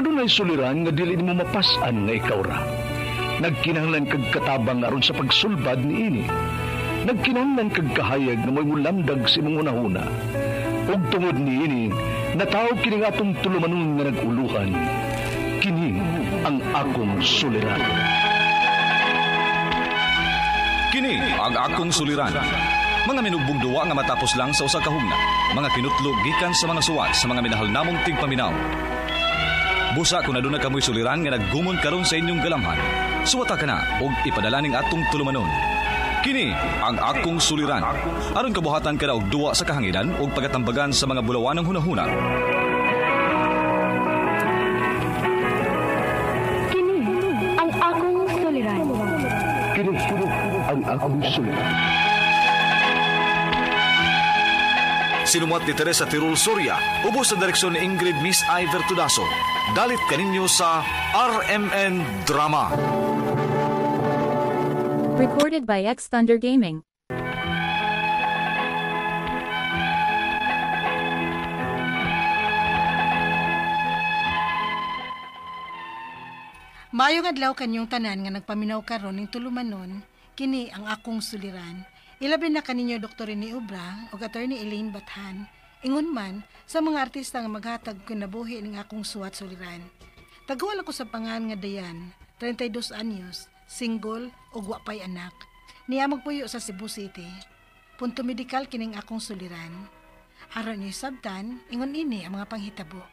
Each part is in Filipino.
dunay suliran nga dili mo mapasan nga ikaw ra. Nagkinahanglan kag katabang aron sa pagsulbad ni ini. Nagkinahanglan kag kahayag na may mulamdag sa imong unahuna. Ug tungod ni ini, natawag kini nga atong tulumanon nga naguluhan. Kini ang akong suliran. Kini ang akong suliran. Mga minugbong duwa nga matapos lang sa usa ka hugna. Mga kinutlog gikan sa mga suwat sa mga minahal namong tigpaminaw. Busa kung aduna kamoy suliran nga naggumon karon sa inyong galamhan, suwata ka na og ipadala ning atong tulumanon. Kini ang akong suliran. Aron kabuhatan ka na og duwa sa kahanginan og pagatambagan sa mga bulawanong hunahuna. Kini ang akong suliran. Kini ang akong suliran. Sinumat ni Teresa Tirul Soria, ubos sa direksyon ni Ingrid Miss Iver Tudaso. Dalit kaninyo sa RMN Drama. Recorded by X Thunder Gaming. Mayong adlaw kanyong tanan nga nagpaminaw karon ning tulumanon, kini ang akong suliran. Ilabi na kaninyo Dr. Rene Obra o Attorney Elaine Bathan, ingon man sa mga artista nga maghatag kinabuhi ning akong suwat suliran. Taguan ako sa pangan nga Dayan, 32 anyos, single o guwapay anak. Niya magpuyo sa Cebu City. Punto medikal kining akong suliran. Aron niyo sabtan, ingon ini ang mga panghitabo.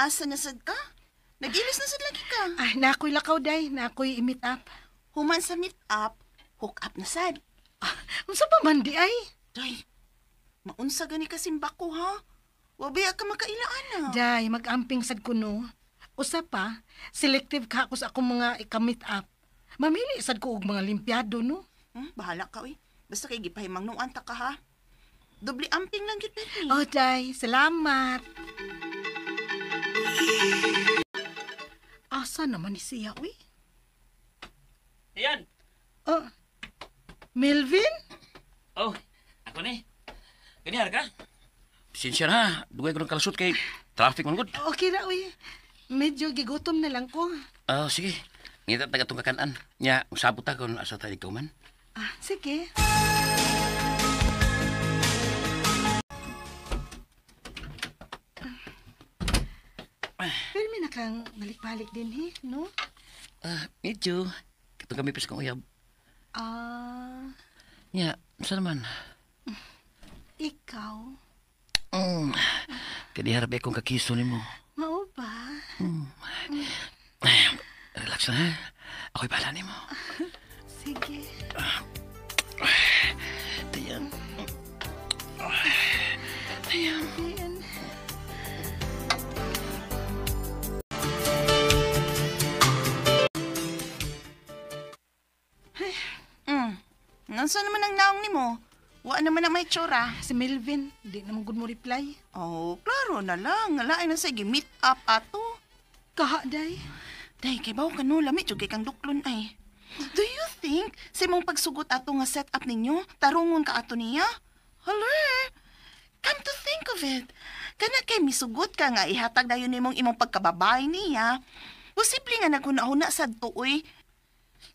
Asa na sad ka? Nag-ilis na sad lagi ka. Ay, nakoy lakaw day, nakoy i-meet up. Human sa meet up, hook up na sad. Unsa pa man di ay? Day, maunsa gani ka simbako ha? Wabi ka makailaan na. Day, mag-amping sad kuno. Usa pa, selective ka ako sa akong mga ika-meet up. Mamili sad ko og mga limpyado, no? Bahala ka, uy. Basta kay gipahimang nung anta ka ha. Doble amping lang yun, Penny. Oh, day, salamat. Asa naman ni siya, uy? Ayan. Oh, Melvin? Oh, ako ni. Ganyan ka? Pasensya na. Dugay ko ng kalasot kay traffic man good. Okay na, uy. Medyo gigutom na lang ko. Sige. Ngita taga itong kakanaan. Nya, usabot ta kung asa tayo ikaw man. Sige. Pero may nakang balik-balik din, no? Medyo. Katong kami pis kong uyab. Nya, saan naman? Ikaw? Kadiharap akong kakiso ni mo. Mao ba? Relax na, ha? Ako'y bahala ni mo. Sige. Dayan. Dayan. Nansa naman ang naong ni mo? Wa naman ang may tsura. Si Melvin, di naman good mo reply. Oh, klaro na lang. Ngalain na sa meet up ato. Kaha, day. Day, kay bawo ka no, lamit yung kay kang duklon ay. Do you think sa mong pagsugot ato nga set up ninyo, tarungon ka ato niya? Hala, come to think of it. Kana kay misugot ka nga ihatag dayon nimong imong pagkababay niya. Posible nga naghuna-huna sad to, uy.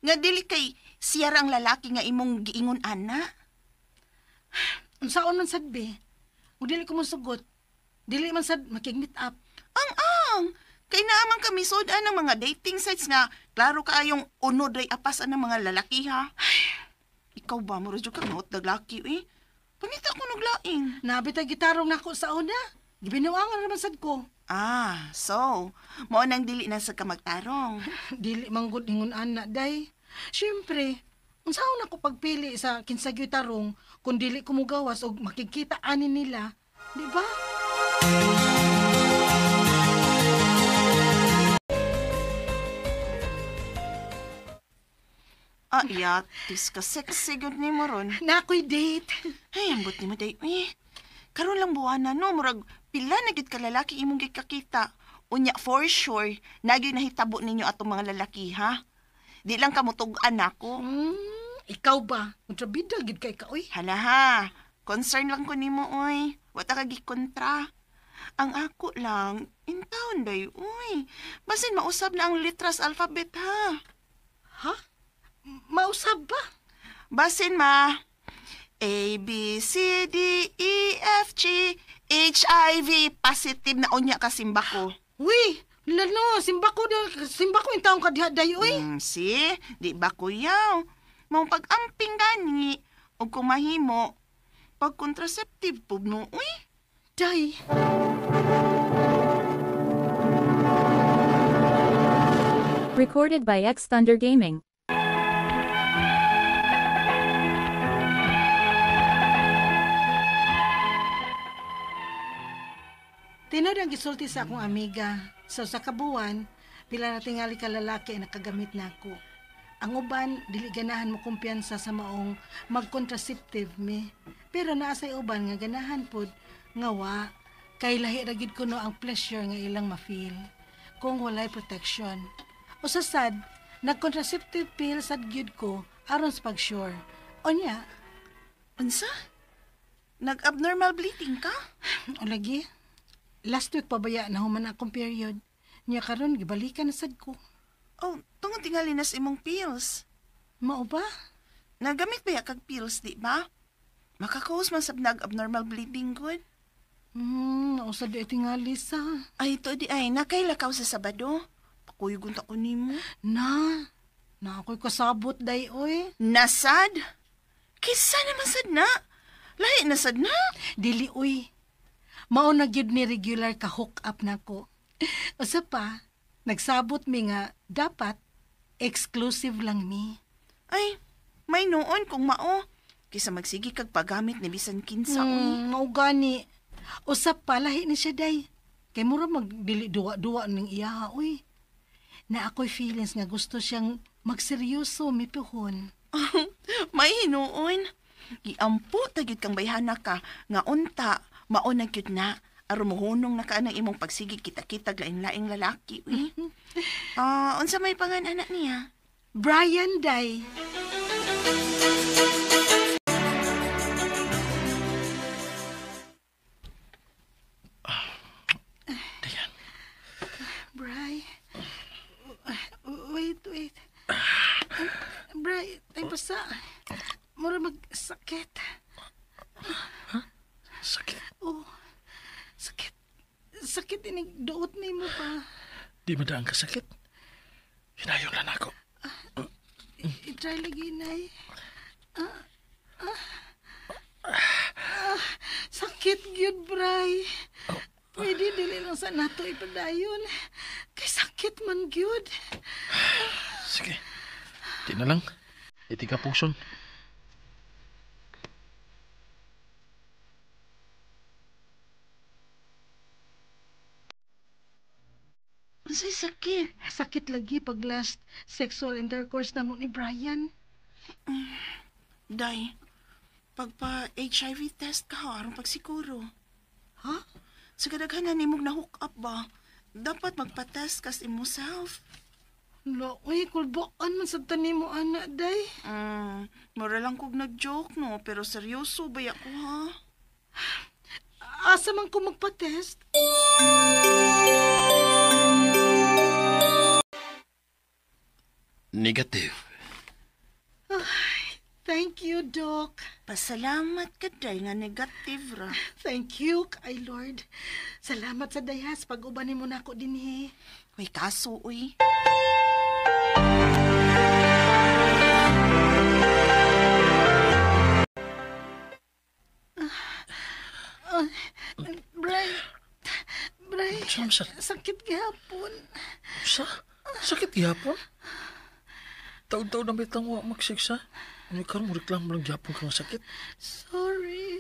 Nga dili kay siya ang lalaki nga imong giingon ana. Unsaon man sad be? Ug dili ko mo sugot. Dili man sad makig-meet up. Ang kay naamang kami sudan ng mga dating sites nga klaro kaayong unod ray apasan ng mga lalaki ha. Ay, ikaw ba mo radyo kang naot daglaki eh? Pangita ko naglaing. Nabitay gitarong nako sa una. Gibinuangan naman sad ko. So, mo nang dili na sa kamagtarong. Dili manggod ingon ana day. Siyempre, unsaon ako pagpili sa kinsagyo tarong kung dili ko mugawas og makikita ani nila, di ba? Yatis ka sexy good ni mo ron. Nakoy date. Ay, ambot ni mo day. Karon lang buwana no, murag pila na gid ka lalaki imong gikakita. Unya for sure, nagyoy nahitabo ninyo atong mga lalaki ha. Di lang kamutug-an ako. ikaw ba? Kontrabida gid kay ka, uy. Hala ha, concern lang ko nimo oy. Wata ka gikontra. Ang ako lang, in town day, uy. Basin mausab na ang litras alphabet ha. Ha? Mausab ba? Basin ma. A, B, C, D, E, F, G, HIV, positive na unya ka simba ko. Uy, lalo, simba ko yung taong kadiha day, uy. Si, di ba kuyaw? Mong pag-amping gani, o kung mahimo, pag-contraceptive po no, uy. Day. Recorded by X Thunder Gaming. Tinod ang gisulti sa akong amiga. Sa kabuan, pila na tingali ka lalaki ang nakagamit na ako. Ang uban, dili ganahan mo kumpiyansa sa maong mag-contraceptive me. Pero naasay uban nga ganahan pod nga wa, kay lahi ragid kuno ang pleasure nga ilang ma-feel kung walay protection. O sa sad, nag-contraceptive pill sad gyud ko aron sa pag-sure. Onya, Unsa? Nag-abnormal bleeding ka? o lagi, last week pabaya na human akong period. Nya karon gibalikan na sad ko. Oh, tungod tingali na sa imong pills. Mao ba? Nagamit ba ya kag pills, di ba? Makakause man sab nag-abnormal bleeding good. Nausa di tingali sa. Ay, ito di ay, nakailakaw sa Sabado. Pakuyugon ta ko nimo. Na ako'y kasabot day, oy. Nasad? Kisa naman sad na. Lahi na sad na. Dili, oy. Mao na gyud ni regular ka hook up nako. Usa pa, nagsabot mi nga dapat exclusive lang mi. Ay, may noon kung mao. Kisa magsigi kag paggamit ni bisan kinsa, uy. Mao gani. Usap pa lahi ni siya day. Kay mura magdili duwa-duwa ning iya, oy. Na ako'y feelings nga gusto siyang magseryoso mipihon. May hinuon. Giampo tagid kang bayhana ka nga unta mao na gyud na aron mohunong na ka ng imong pagsigig kita-kita lain-laing lalaki, uy. Unsa may pangan-anak niya? Brian day. Dayan. Bri. Wait. Bri, ay basta. Mura magsakit. Sakit. Oh, sakit. Sakit inig duot ni mo pa. Di madaan ka sakit. Hinayong lang ako. I-try lagi, Nay. Sakit gyud, Bray. Pwede dili lang sa nato ipadayon. Kay sakit man gyud. Sige. Di na lang. Iti ka puson. Unsay sakit? Sakit lagi pag last sexual intercourse na mo ni Brian. Day, pagpa HIV test ka aron pagsiguro. Ha? Sa kadaghanan nimog na hook up ba? Dapat magpa-test kas imself. Lo, uy, kulbaan man sa tanim mo, anak, day. Mura lang kog nag-joke, no? Pero seryoso ba ako, ha? Asa man ko magpa-test? Negative. Thank you, Doc. Pasalamat ka, Day, nga negative ra. Thank you, kay Lord. Salamat sa dayas pag-ubanin mo na ako dinhi. Uy, kaso, uy. Bray, Saan? sakit gihapon. Sakit gihapon? Taon-taon na bitang wa magsiksa. Ano karon mo reklamo lang gihapon ka ng sakit? Sorry.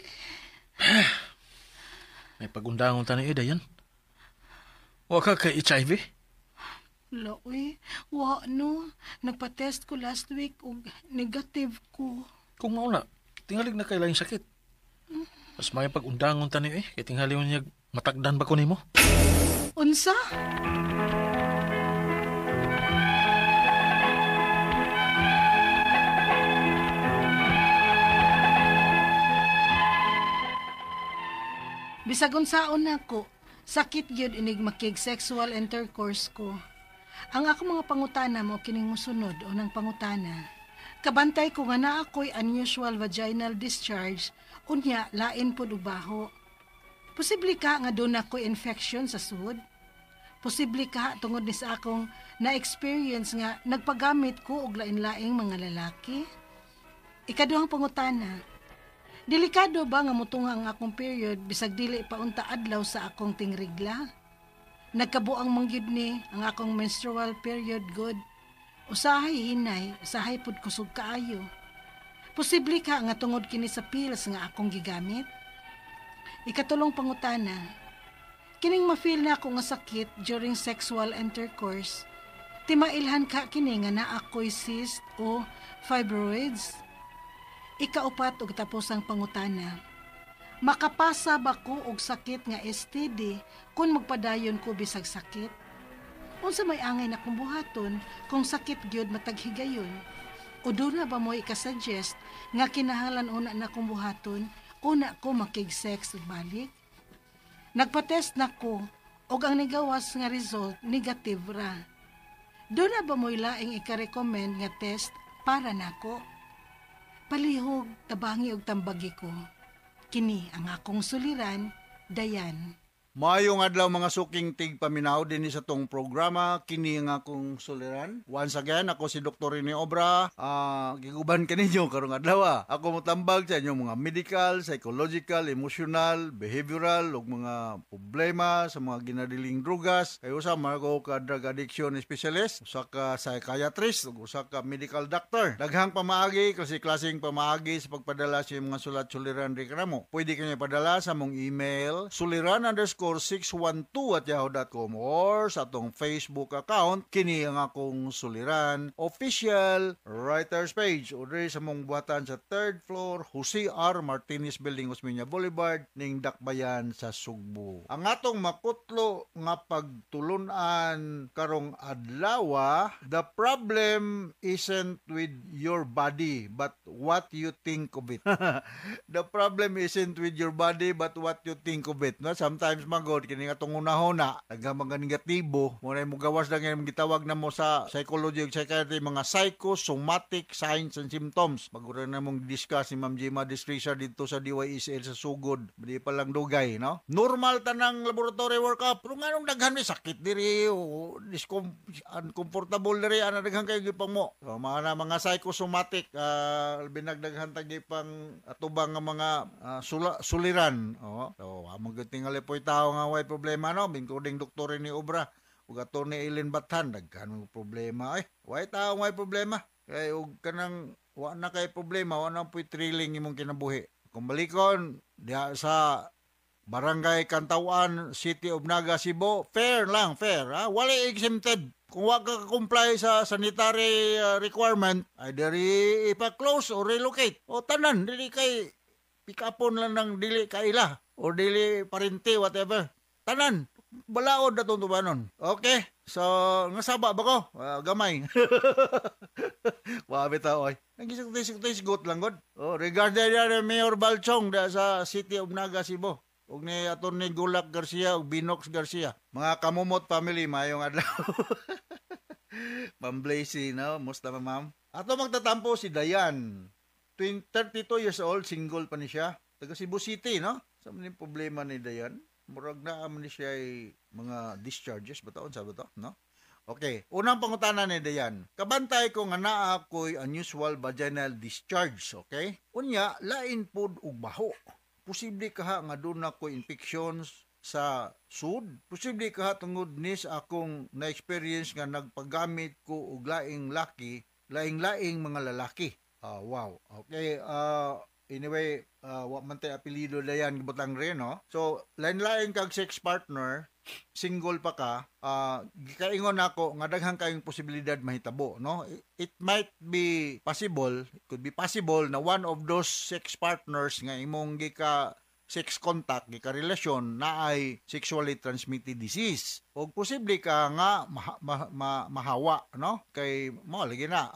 May pagundangon ta ni Dayan. Wa ka kay HIV? Loy, wa no. Nagpa-test ko last week ug negative ko. Kung mauna, tingalig na kay laing sakit. Mas may pagundangon ta ni kay tingali mo niya matagdan ba ko nimo? Unsa? Bisag unsaon nako, sakit gyud inig makig sexual intercourse ko. Ang ako mga pangutana mo kining mosunod o ng pangutana. Kabantay ko nga na ako'y unusual vaginal discharge, unya lain pod og baho. Posible ka nga doon ako'y infection sa sud? Posible ka tungod ni sa akong na-experience nga nagpagamit ko og lain-laing mga lalaki? Ikaduhang pangutana. Delikado ba nga mutunga ang akong period bisag dili pa unta adlaw sa akong tingrigla? Nagkabuang mangyud ni ang akong menstrual period good. Usahay hinay, usahay pud kusog kaayo. Posible ka nga tungod kini sa pills nga akong gigamit? Ikatulong pangutana. Kining ma-feel na ako nga sakit during sexual intercourse. Timailhan ka kini nga na ako'y cyst o fibroids? Ikaupat og tapos ang pangutana. Makapasa ba ko og sakit nga STD kung magpadayon ko bisag sakit? Unsa may angay na kong buhaton kung sakit gyud matag higayon? O doon na ba mo ikasuggest nga kinahanglan una na kong buhaton, una ko makig-sex ug balik? Nagpa-test na ko og ang nigawas nga result negative ra. Doon na ba mo laing ika-recommend nga test para nako? Palihog, tabangi og tambagi ko. Kini ang akong suliran, Dayan. Maayong adlaw mga suking tigpaminaw din sa tong programa kini nga akong suliran. Once again, ako si Dr. Rene Obra. Giguban kaninyo karong adlaw. Ako motambag sa inyong mga medical, psychological, emotional, behavioral ug mga problema sa mga ginadiling drugas. Kay usa man ako ka drug addiction specialist, usa ka psychiatrist ug usa ka medical doctor. Daghang pamaagi kasi klaseng pamaagi sa pagpadala sa mga sulat suliran ri kanamo. Pwede kanyo padala sa mong email suliran_612@yahoo.com or sa atong Facebook account kini ang akong suliran official writers page o diri sa mong buhatan sa 3rd floor Jose R. Martinez Building, Osmeña Boulevard ning Dakbayan sa Sugbo. Ang atong makutlo nga pagtulunan karong adlaw, the problem isn't with your body but what you think of it. The problem isn't with your body but what you think of it. No, sometimes magod kini nga tong una-una naghamang negatibo mo na mo gawas na nga gitawag na mo sa psychology ug psychiatry mga psychosomatic signs and symptoms. Magura na mong discuss ni Ma'am Jima Distrisha dito sa DYSL sa Sugod. Di pa lang dugay, no? Normal tanang laboratory workup. Pero nga nung daghan may sakit diri o uncomfortable diri ana daghan kay gipang mo. So, mga psychosomatic binagdaghan tagi pang atubang nga mga suliran. So among tingali po tao nga way problema no, including Dr. ni Obra ug ato ni Eileen Bathan daghan mo problema way tao way problema kay ug kanang wa na kay problema wa na puy thrilling imong kinabuhi. Kung balikon diha sa Barangay Kantawan, City of Naga, Cebu, fair wala exempted. Kung wa ka comply sa sanitary requirement either ipa-close or relocate o tanan dili kay pick upon lang ng dili kaila o dili parente, whatever. Tanan, balaod na itong tubanon. Okay, so, nasaba ba ko? Gamay. Wabi tao ay. Nag-isig-isig-isig lang, God. Regarding Mayor Balchong sa City of Naga, Cebu. Ug ni Atty. Gulak Garcia ug Binox Garcia. Mga kamumot family, mayong adlaw. Ma'am Blazy, no? Musta ma'am? Ato magtatampo si Dayan. 32 years old, single pa ni siya. Taga Cebu City, no? Sa maning problema ni Dayan, murag na man ni siya ay mga discharges ba taon sa ba to, no? Okay, unang pangutana ni Dayan. Kabantay ko nga naa ako'y unusual vaginal discharge, okay? Unya, lain pod og baho. Posible ka nga doon ako infections sa sud. Posible ka tungod ni sa akong na-experience nga nagpagamit ko og laing laing mga lalaki. Wow. Okay, anyway, wa man tay apelyido Dayan gibutang rin, no? So, lain-lain kag sex partner, single pa ka, gikaingon ako nga daghang kayong posibilidad mahitabo, no? It might be possible, it could be possible na one of those sex partners nga imong sex contact gikarelasyon na ay sexually transmitted disease. O posible ka nga mahawa, no? Kay mo lagi na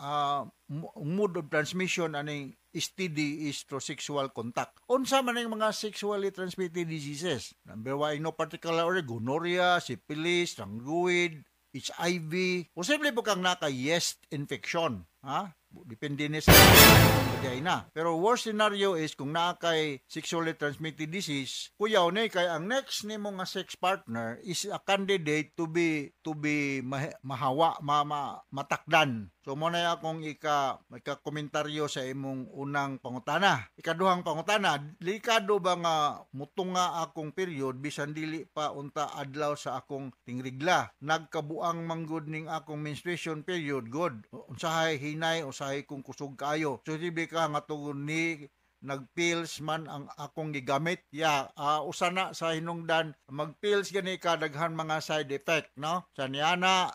mode of transmission aning STD is through sexual contact. Unsa man ang mga sexually transmitted diseases? Number 1, no particular order, gonorrhea, syphilis, trangguid, HIV. Posible po kang naka-yeast infection. Ha? Depende ni sa vagina. Pero worst scenario is kung nakay sexually transmitted disease, kuyaw ni kay ang next ni mo nga sex partner is a candidate to be mahawa, matakdan. So mo na akong komentaryo sa imong unang pangutana. Ikaduhang pangutana, delikado ba nga mutunga akong period bisan dili pa unta adlaw sa akong tingrigla? Nagkabuang manggod ning akong menstruation period, good. Unsahay hinay, usahay kung kusog kayo. So sibi ka nga tugon ni nagpills man ang akong gigamit. Usana sa hinungdan, magpills gani ka daghan mga side effect, no? Sa niana,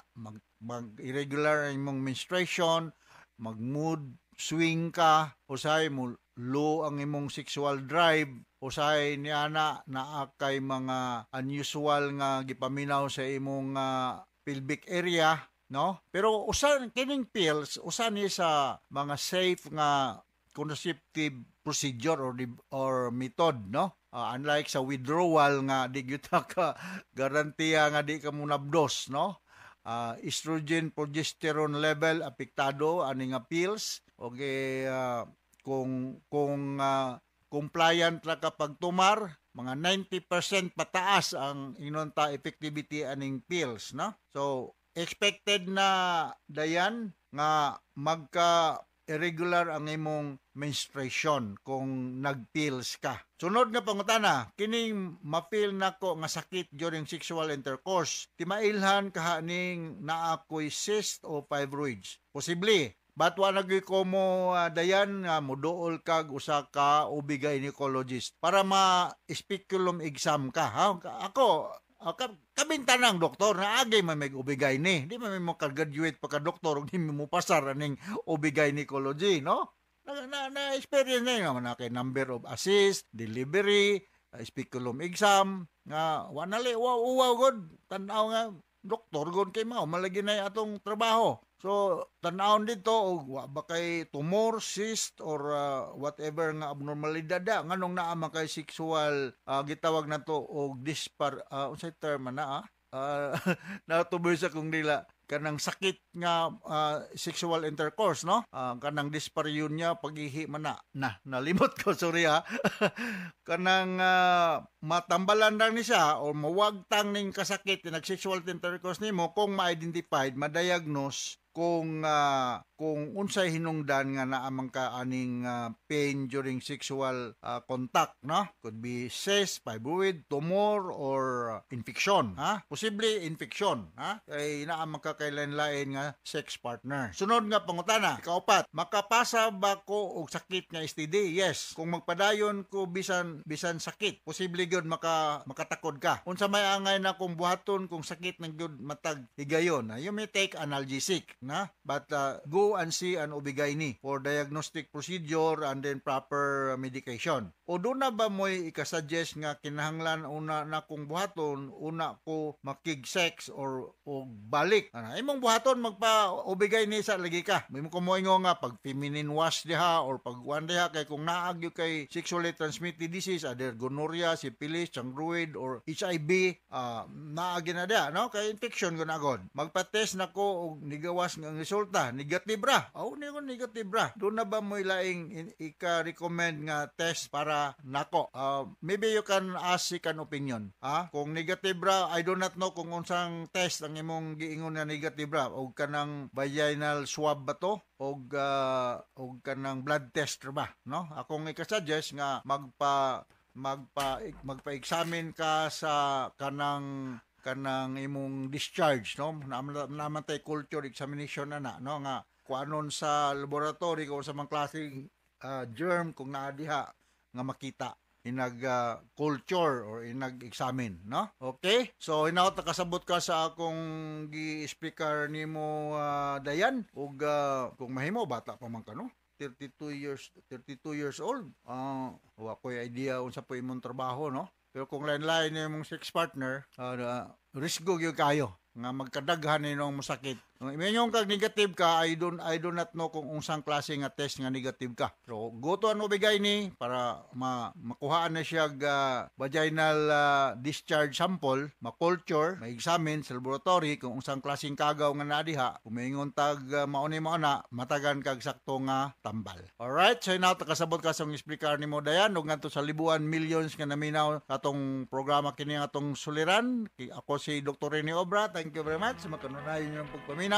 mag-irregular ang imong menstruation, mag-mood swing ka, usahay mo low ang imong sexual drive, usahay niana na kay mga unusual nga gipaminaw sa imong pelvic area, no? Pero usan kining pills usan ni sa mga safe nga contraceptive procedure or method, no? Unlike sa withdrawal nga di gyud ka garantiya nga di ka mo nabdos, no? Estrogen progesterone level apektado ani nga pills. Okay, kung compliant ra kapag tumar, mga 90% pataas ang inunta effectivity aning pills, no? So expected na dayan nga magka irregular ang imong menstruation kung nagpills ka. Sunod nga pangutana, kining mapil nako nga sakit during sexual intercourse, timailhan kahaning naa ko'y cyst o fibroids. Posible, but wa nagyoy ko mo dayan nga muduol kag usa ka OB-gynecologist para ma-speculum exam ka. Ha? Ako kaming tanang doktor na agay man may OB-gyne. Di man mo ka-graduate pagka-doktor ug di mo pasar aning OB-gynecology, no? Na-experience na yun na kay number of assist, delivery, speculum exam, nga wanali, wow, good. Tanaw nga, doktor, good kay mao, malagi na atong trabaho. So, tanawon dito, o ba kay tumor, cyst, or whatever nga abnormalidad nga nung naama kay sexual, gitawag na to, o unsay term na, natuboy sa kung nila, kanang sakit nga sexual intercourse, no? Kanang dyspareunia, paghihi man nalimot ko, sorry ha. Kanang matambalan lang ni siya o mawagtang ning kasakit na sexual intercourse nimo kung ma-identified, ma-diagnose kung unsay hinungdan nga naamang ka aning pain during sexual contact, no? Could be cyst, fibroid, tumor, or infection, ha? Posible infection, ha? Kay naamang ka kay lain-lain nga sex partner. Sunod nga pangutana, ikaupat, makapasa ba ko og sakit nga STD? Yes. Kung magpadayon ko bisan sakit, posible gyud makatakod ka. Unsa may angay na kung buhaton kung sakit ng gyud matag higayon, you may take analgesic, na? But go and see an OB-GYN for diagnostic procedure and then proper medication. O doon na ba mo'y ikasuggest nga kinahanglan una na kung buhaton, una ko makig-sex or balik. Imong buhaton magpa OB-GYN sa lagi ka. May mo kumoingo nga pag feminine wash diha or pag one diha kay kung naagyo kay sexually transmitted disease, either gonorrhea, syphilis, trangruid, or HIV, naagi na diha, no? Kay infection ko na agad. Magpa-test na ko og nigawas nga resulta, negative ra. Niyo negative ra. Doon na ba mo ilaing ika-recommend nga test para nako? Maybe you can ask second opinion. Kung negative ra, I do not know kung unsang test ang imong giingon na negative ra. O kanang vaginal swab ba to? O kanang blood test ba? No? Akong ika-suggest nga magpa-examine ka sa kanang imong discharge, no? Naman tay culture examination na no? Nga kuanon sa laboratory kung sa mga klaseng germ kung naa diha nga makita culture or examine, no? Okay? So hinaot nakasabot ka sa akong gi-speaker nimo Dayan ug kung mahimo bata pa man ka, no? 32 years old. Wa ko idea unsa po imong trabaho, no? Pero kung lain-lain imong sex partner, risgo gyud kayo nga magkadaghan ninong masakit. Kung imenyong kag negative ka, I do not know kung unsang klase nga test nga negative ka. So, gutuan mo bigay ni para makuhaan na siya vaginal discharge sample, ma-culture, ma-examine sa laboratory kung unsang klaseng kagaw nga nadiha. Kung maingon tag mauni mo na, matagan kag sakto nga tambal. Alright, so now kasabot ka sa explicar ni mo dayan ug ngadto sa libuan millions nga naminaw katong programa kini nga atong suliran. Ako si Dr. Rene Obra. Thank you very much sa makanunayon niyo ng pagpaminaw.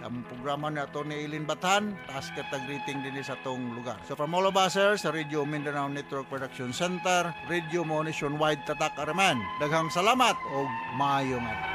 Ang programa na ito ni Eileen Bathan, taas katag-greeting din sa itong lugar. So from all of us here, sa Radio Mindanao Network Production Center, Radio mo nationwide tatak araman. Daghang salamat o maayong adlaw.